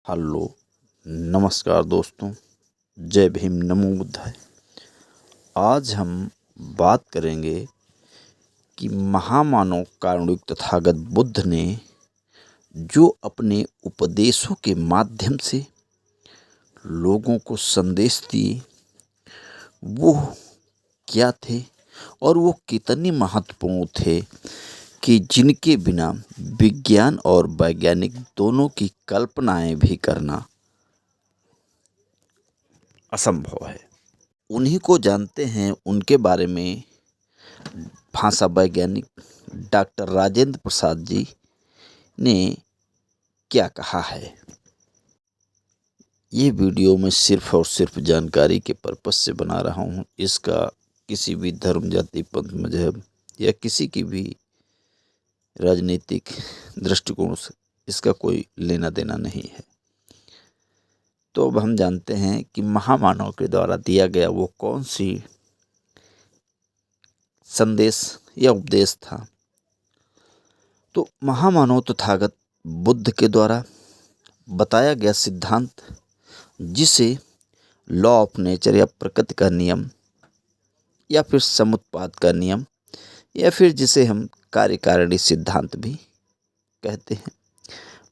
Hello, नमस्कार दोस्तों। जय भीम, नमो बुद्धाय। आज हम बात करेंगे कि महामानव कारुणिक तथागत बुद्ध ने जो अपने उपदेशों के माध्यम से लोगों को संदेश दिए वो क्या थे और वो कितने महत्वपूर्ण थे कि जिनके बिना विज्ञान और वैज्ञानिक दोनों की कल्पनाएं भी करना असंभव है। उन्हीं को जानते हैं। उनके बारे में भाषा वैज्ञानिक डॉक्टर राजेंद्र प्रसाद जी ने क्या कहा है। ये वीडियो मैं सिर्फ और सिर्फ जानकारी के पर्पस से बना रहा हूँ। इसका किसी भी धर्म, जाति, पंथ, मजहब या किसी की भी राजनीतिक दृष्टिकोण से इसका कोई लेना देना नहीं है। तो अब हम जानते हैं कि महामानव के द्वारा दिया गया वो कौन सी संदेश या उपदेश था। तो महामानव तथागत बुद्ध के द्वारा बताया गया सिद्धांत, जिसे लॉ ऑफ नेचर या प्रकृति का नियम या फिर समुत्पाद का नियम या फिर जिसे हम कार्यकारिणी सिद्धांत भी कहते हैं,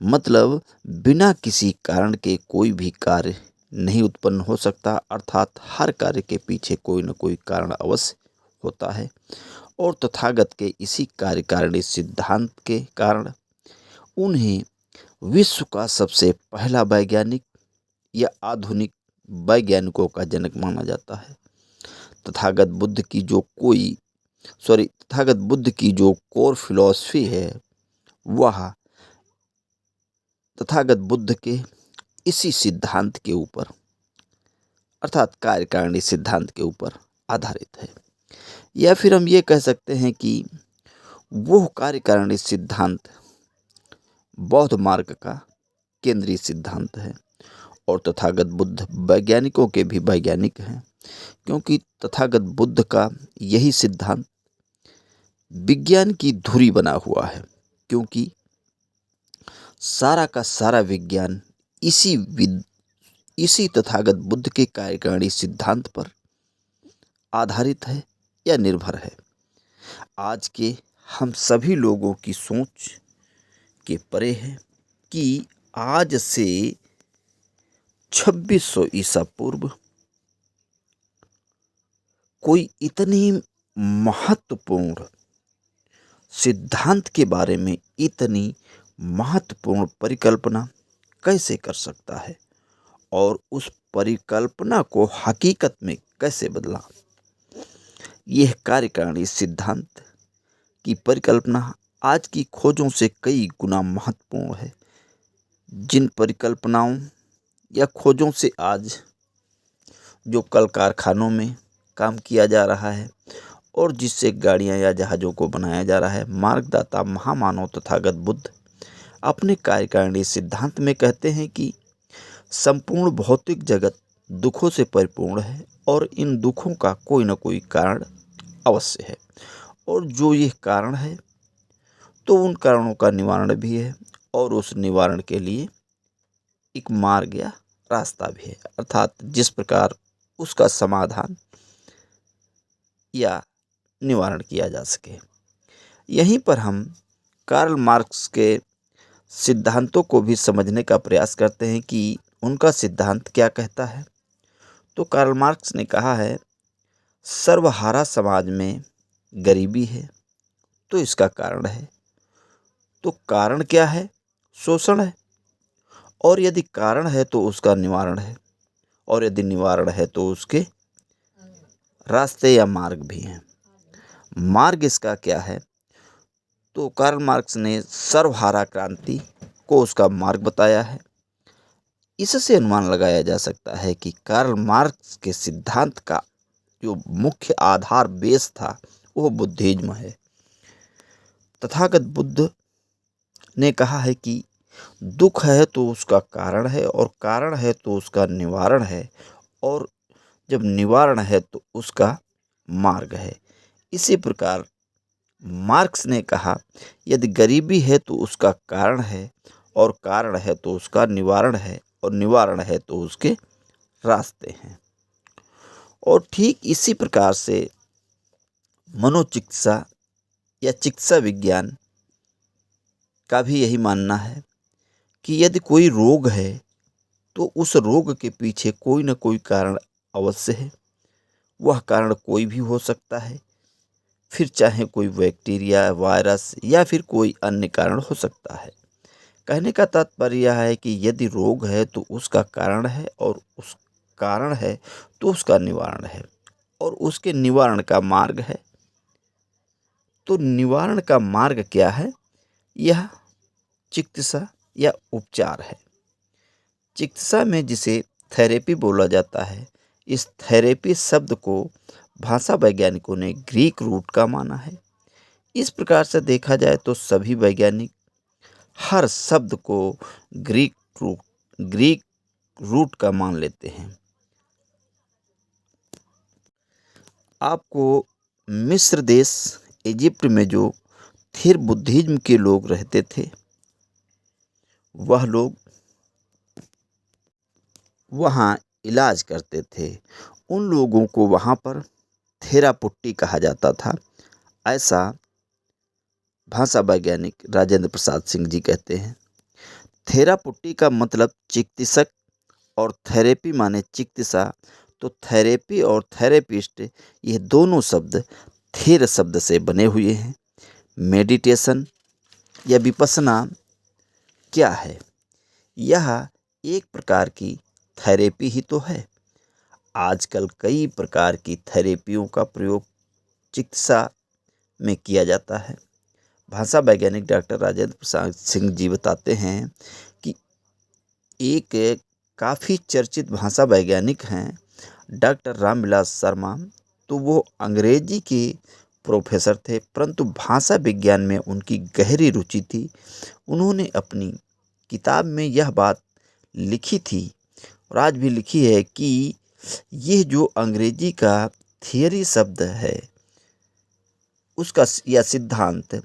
मतलब बिना किसी कारण के कोई भी कार्य नहीं उत्पन्न हो सकता, अर्थात हर कार्य के पीछे कोई न कोई कारण अवश्य होता है। और तथागत के इसी कार्यकारिणी सिद्धांत के कारण उन्हें विश्व का सबसे पहला वैज्ञानिक या आधुनिक वैज्ञानिकों का जनक माना जाता है। तथागत बुद्ध की जो कोर फिलॉसफी है वह तथागत बुद्ध के इसी सिद्धांत के ऊपर, अर्थात कार्यकारिणी सिद्धांत के ऊपर आधारित है। या फिर हम ये कह सकते हैं कि वो कार्यकारिणी सिद्धांत बौद्ध मार्ग का केंद्रीय सिद्धांत है। और तथागत बुद्ध वैज्ञानिकों के भी वैज्ञानिक हैं, क्योंकि तथागत बुद्ध का यही सिद्धांत विज्ञान की धुरी बना हुआ है। क्योंकि सारा का सारा विज्ञान इसी तथागत बुद्ध के कार्यकारिणी सिद्धांत पर आधारित है या निर्भर है। आज के हम सभी लोगों की सोच के परे है कि आज से 2600 ईसा पूर्व कोई इतनी महत्वपूर्ण सिद्धांत के बारे में इतनी महत्वपूर्ण परिकल्पना कैसे कर सकता है और उस परिकल्पना को हकीकत में कैसे बदला। यह कार्यकारिणी सिद्धांत की परिकल्पना आज की खोजों से कई गुना महत्वपूर्ण है। जिन परिकल्पनाओं या खोजों से आज जो कल कारखानों में काम किया जा रहा है और जिससे गाड़ियां या जहाज़ों को बनाया जा रहा है, मार्गदाता महामानव तथागत बुद्ध अपने कार्यकारिणी सिद्धांत में कहते हैं कि संपूर्ण भौतिक जगत दुखों से परिपूर्ण है और इन दुखों का कोई न कोई कारण अवश्य है। और जो ये कारण है तो उन कारणों का निवारण भी है और उस निवारण के लिए एक मार्ग या रास्ता भी है, अर्थात जिस प्रकार उसका समाधान या निवारण किया जा सके। यहीं पर हम कार्ल मार्क्स के सिद्धांतों को भी समझने का प्रयास करते हैं कि उनका सिद्धांत क्या कहता है। तो कार्ल मार्क्स ने कहा है, सर्वहारा समाज में गरीबी है तो इसका कारण है। तो कारण क्या है? शोषण है। और यदि कारण है तो उसका निवारण है, और यदि निवारण है तो उसके रास्ते या मार्ग भी हैं। मार्ग इसका क्या है? तो कार्ल मार्क्स ने सर्वहारा क्रांति को उसका मार्ग बताया है। इससे अनुमान लगाया जा सकता है कि कार्ल मार्क्स के सिद्धांत का जो मुख्य आधार बेस था वो बुद्धिज्म है। तथागत बुद्ध ने कहा है कि दुख है तो उसका कारण है और कारण है तो उसका निवारण है, और जब निवारण है तो उसका मार्ग है। इसी प्रकार मार्क्स ने कहा, यदि गरीबी है तो उसका कारण है और कारण है तो उसका निवारण है, और निवारण है तो उसके रास्ते हैं। और ठीक इसी प्रकार से मनोचिकित्सा या चिकित्सा विज्ञान का भी यही मानना है कि यदि कोई रोग है तो उस रोग के पीछे कोई न कोई कारण अवश्य है। वह कारण कोई भी हो सकता है, फिर चाहे कोई बैक्टीरिया, वायरस या फिर कोई अन्य कारण हो सकता है। कहने का तात्पर्य यह है कि यदि रोग है तो उसका कारण है, और उस कारण है तो उसका निवारण है, और उसके निवारण का मार्ग है। तो निवारण का मार्ग क्या है? यह चिकित्सा या उपचार है। चिकित्सा में जिसे थेरेपी बोला जाता है, इस थेरेपी शब्द को भाषा वैज्ञानिकों ने ग्रीक रूट का माना है। इस प्रकार से देखा जाए तो सभी वैज्ञानिक हर शब्द को ग्रीक रूट का मान लेते हैं। आपको मिस्र देश, इजिप्ट में जो थिर बुद्धिज्म के लोग रहते थे, वह लोग वहाँ इलाज करते थे। उन लोगों को वहाँ पर थेरापुट्टी कहा जाता था। ऐसा भाषा वैज्ञानिक राजेंद्र प्रसाद सिंह जी कहते हैं। थेरापुट्टी का मतलब चिकित्सक, और थेरेपी माने चिकित्सा। तो थेरेपी और थेरेपिस्ट, ये दोनों शब्द थेर शब्द से बने हुए हैं। मेडिटेशन या विपස්සना क्या है? यह एक प्रकार की थेरेपी ही तो है। आजकल कई प्रकार की थेरेपियों का प्रयोग चिकित्सा में किया जाता है। भाषा वैज्ञानिक डॉक्टर राजेंद्र प्रसाद सिंह जी बताते हैं कि एक काफ़ी चर्चित भाषा वैज्ञानिक हैं डॉक्टर रामविलास शर्मा। तो वो अंग्रेजी के प्रोफेसर थे, परंतु भाषा विज्ञान में उनकी गहरी रुचि थी। उन्होंने अपनी किताब में यह बात लिखी थी, और आज भी लिखी है, कि यह जो अंग्रेजी का थियरी शब्द है, उसका या सिद्धांत,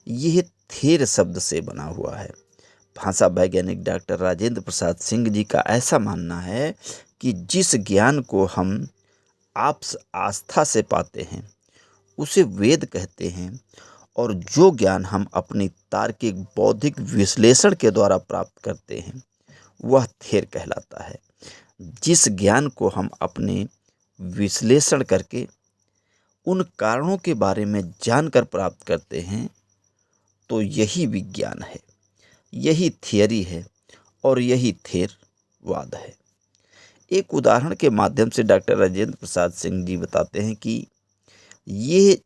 यह थेर शब्द से बना हुआ है। भाषा वैज्ञानिक डॉक्टर राजेंद्र प्रसाद सिंह जी का ऐसा मानना है कि जिस ज्ञान को हम आप आस्था से पाते हैं उसे वेद कहते हैं, और जो ज्ञान हम अपनी तार्किक बौद्धिक विश्लेषण के द्वारा प्राप्त करते हैं वह थेर कहलाता है। जिस ज्ञान को हम अपने विश्लेषण करके उन कारणों के बारे में जानकर प्राप्त करते हैं, तो यही विज्ञान है, यही थियरी है, और यही थेरवाद है। एक उदाहरण के माध्यम से डॉक्टर राजेंद्र प्रसाद सिंह जी बताते हैं कि ये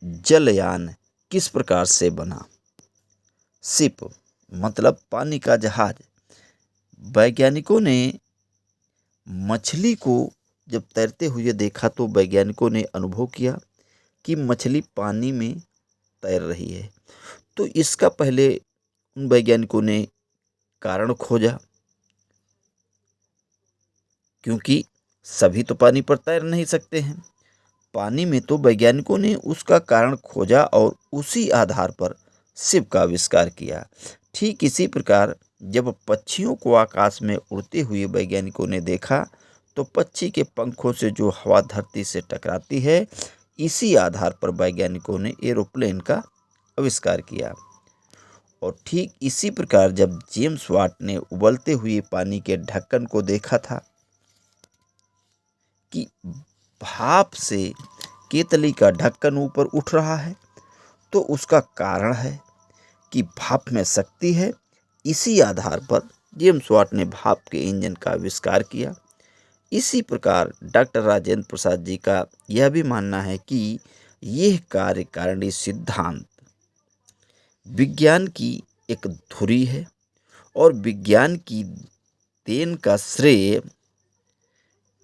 जलयान किस प्रकार से बना। शिप मतलब पानी का जहाज। वैज्ञानिकों ने मछली को जब तैरते हुए देखा तो वैज्ञानिकों ने अनुभव किया कि मछली पानी में तैर रही है। तो इसका पहले उन वैज्ञानिकों ने कारण खोजा, क्योंकि सभी तो पानी पर तैर नहीं सकते हैं। पानी में तो वैज्ञानिकों ने उसका कारण खोजा और उसी आधार पर शिप का आविष्कार किया। ठीक इसी प्रकार जब पक्षियों को आकाश में उड़ते हुए वैज्ञानिकों ने देखा, तो पक्षी के पंखों से जो हवा धरती से टकराती है, इसी आधार पर वैज्ञानिकों ने एरोप्लेन का आविष्कार किया। और ठीक इसी प्रकार जब जेम्स वाट ने उबलते हुए पानी के ढक्कन को देखा था कि भाप से केतली का ढक्कन ऊपर उठ रहा है, तो उसका कारण है कि भाप में शक्ति है। इसी आधार पर जेम्स वाट ने भाप के इंजन का आविष्कार किया। इसी प्रकार डॉक्टर राजेंद्र प्रसाद जी का यह भी मानना है कि यह कार्यकारिणी सिद्धांत विज्ञान की एक धुरी है, और विज्ञान की देन का श्रेय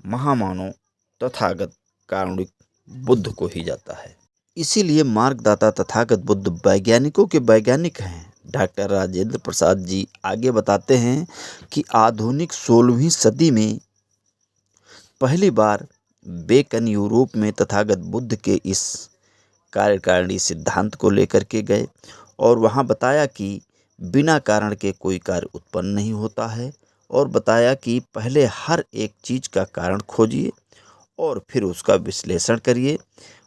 महामानव तथागत कारुणिक बुद्ध को ही जाता है। इसीलिए मार्गदाता तथागत बुद्ध वैज्ञानिकों के वैज्ञानिक हैं। डॉक्टर राजेंद्र प्रसाद जी आगे बताते हैं कि आधुनिक 16वीं सदी में पहली बार बेकन यूरोप में तथागत बुद्ध के इस कार्यकारिणी सिद्धांत को लेकर के गए, और वहाँ बताया कि बिना कारण के कोई कार्य उत्पन्न नहीं होता है, और बताया कि पहले हर एक चीज का कारण खोजिए और फिर उसका विश्लेषण करिए।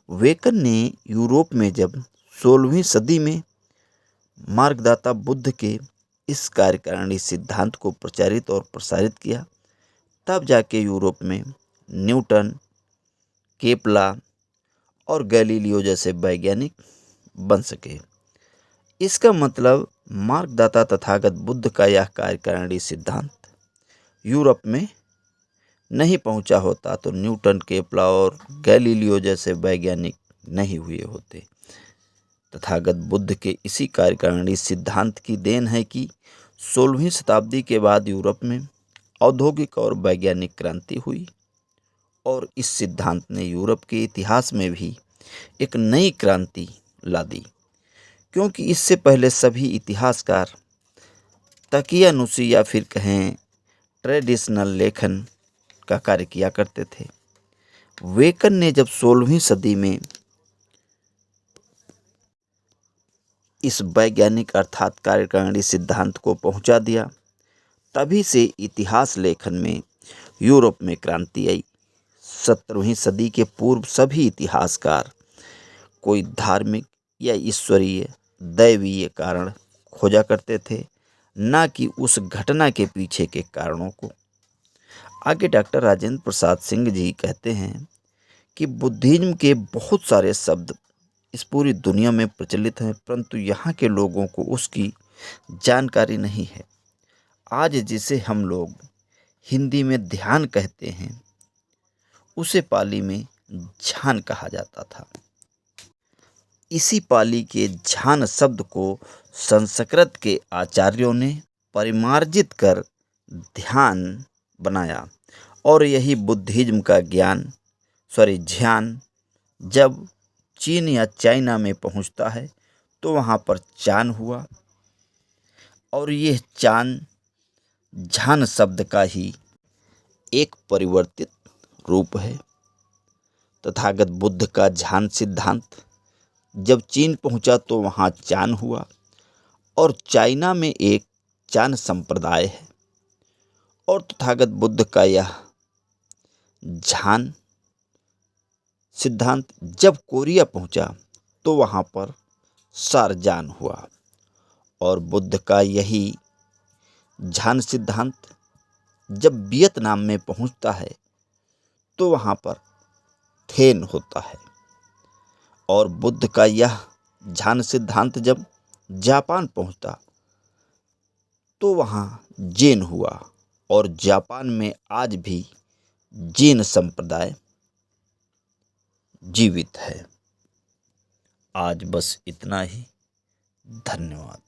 वेकन ने यूरोप में जब 16वीं सदी में मार्गदाता बुद्ध के इस कार्यकारिणी सिद्धांत को प्रचारित और प्रसारित किया, तब जाके यूरोप में न्यूटन, केपला और गैलीलियो जैसे वैज्ञानिक बन सके। इसका मतलब मार्गदाता तथागत बुद्ध का यह कार्यकारिणी सिद्धांत यूरोप में नहीं पहुंचा होता तो न्यूटन, केपला और गैलीलियो जैसे वैज्ञानिक नहीं हुए होते। तथागत बुद्ध के इसी कार्यकारिणी सिद्धांत की देन है कि 16वीं शताब्दी के बाद यूरोप में औद्योगिक और वैज्ञानिक क्रांति हुई, और इस सिद्धांत ने यूरोप के इतिहास में भी एक नई क्रांति ला दी, क्योंकि इससे पहले सभी इतिहासकार तकियानुसी या फिर कहें ट्रेडिशनल लेखन का कार्य किया करते थे। वेकन ने जब 16वीं सदी में इस वैज्ञानिक अर्थात कार्यकारिणी सिद्धांत को पहुंचा दिया, तभी से इतिहास लेखन में यूरोप में क्रांति आई। 17वीं सदी के पूर्व सभी इतिहासकार कोई धार्मिक या ईश्वरीय दैवीय कारण खोजा करते थे, ना कि उस घटना के पीछे के कारणों को। आगे डॉक्टर राजेंद्र प्रसाद सिंह जी कहते हैं कि बुद्धिज्म के बहुत सारे शब्द इस पूरी दुनिया में प्रचलित हैं, परंतु यहाँ के लोगों को उसकी जानकारी नहीं है। आज जिसे हम लोग हिंदी में ध्यान कहते हैं, उसे पाली में ध्यान कहा जाता था। इसी पाली के ध्यान शब्द को संस्कृत के आचार्यों ने परिमार्जित कर ध्यान बनाया, और यही बुद्धिज्म का ध्यान जब चीन या चाइना में पहुंचता है तो वहां पर चान हुआ, और यह चान ध्यान शब्द का ही एक परिवर्तित रूप है। तथागत बुद्ध का ध्यान सिद्धांत जब चीन पहुंचा तो वहां चान हुआ, और चाइना में एक चान संप्रदाय है, और तथागत बुद्ध का यह ध्यान सिद्धांत जब कोरिया पहुंचा तो वहां पर शारजान हुआ, और बुद्ध का यही ध्यान सिद्धांत जब वियतनाम में पहुंचता है तो वहां पर थेन होता है, और बुद्ध का यह ध्यान सिद्धांत जब जापान पहुंचा तो वहां जैन हुआ, और जापान में आज भी जैन संप्रदाय जीवित है। आज बस इतना ही। धन्यवाद।